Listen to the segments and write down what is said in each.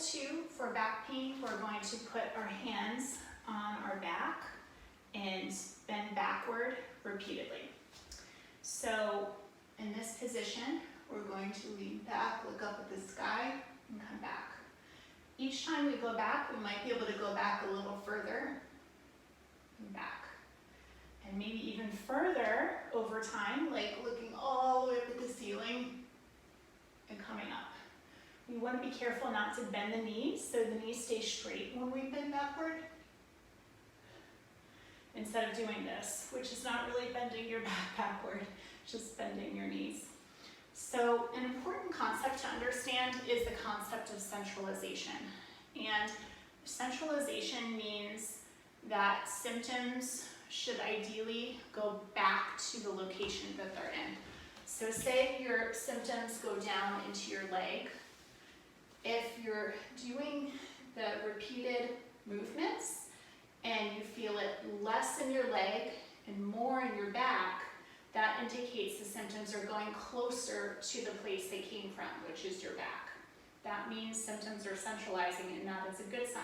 2 for back pain, we're going to put our hands on our back and bend backward repeatedly. So in this position, we're going to lean back, look up at the sky, and come back. Each time we go back, we might be able to go back a little further and back. And maybe even further over time, like looking all the way up at the ceiling and coming up. We want to be careful not to bend the knees, so the knees stay straight when we bend backward. Instead of doing this, which is not really bending your back backward, just bending your knees. So an important concept to understand is the concept of centralization. And centralization means that symptoms should ideally go back to the location that they're in. So say your symptoms go down into your leg. If you're doing the repeated movements and you feel it less in your leg and more in your back, that indicates the symptoms are going closer to the place they came from, which is your back. That means symptoms are centralizing, and that is a good sign.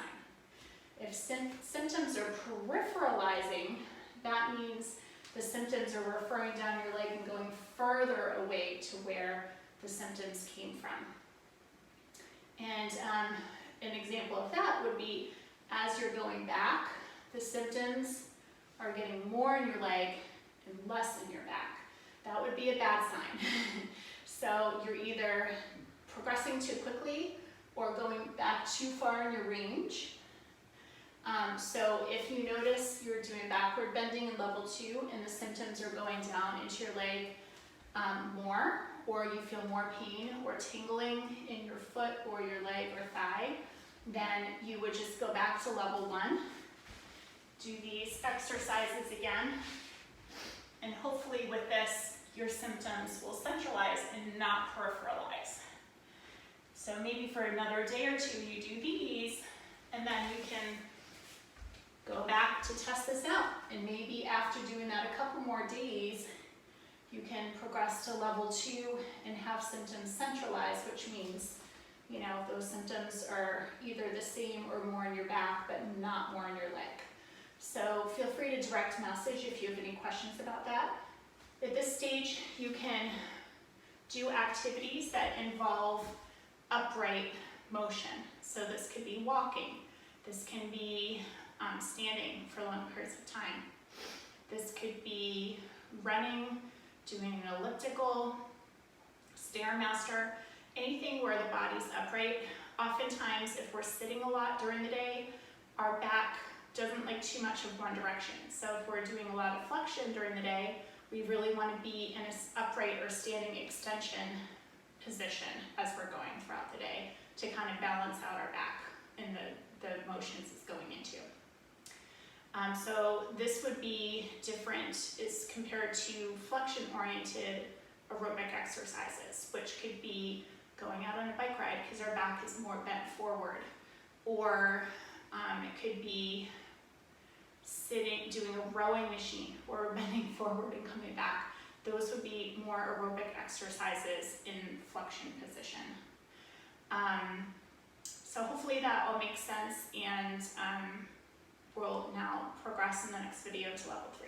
If symptoms are peripheralizing, that means the symptoms are referring down your leg and going further away to where the symptoms came from. And an example of that would be as you're going back, the symptoms are getting more in your leg and less in your back. That would be a bad sign. So you're either progressing too quickly or going back too far in your range. So if you notice you're doing backward bending in level 2 and the symptoms are going down into your leg more, or you feel more pain or tingling in your foot or your leg or thigh, then you would just go back to level 1. Do these exercises again, and hopefully with this, your symptoms will centralize and not peripheralize. So maybe for another day or 2, you do these, and then you can go back to test this out. And maybe after doing that a couple more days, you can progress to level 2 and have symptoms centralized, which means, you know, those symptoms are either the same or more in your back, but not more in your leg. So feel free to direct message if you have any questions about that. At this stage, you can do activities that involve upright motion. So this could be walking. This can be standing for long periods of time. This could be running, doing an elliptical, stairmaster, anything where the body's upright. Oftentimes, if we're sitting a lot during the day, our back doesn't like too much of one direction. So if we're doing a lot of flexion during the day, we really want to be in an upright or standing extension position as we're going throughout the day to kind of balance out our back and the motions it's going into. So this would be different as compared to flexion-oriented aerobic exercises, which could be going out on a bike ride because our back is more bent forward, or it could be sitting, doing a rowing machine, or bending forward and coming back. Those would be more aerobic exercises in flexion position. So hopefully that all makes sense, and we'll now progress in the next video to level 3.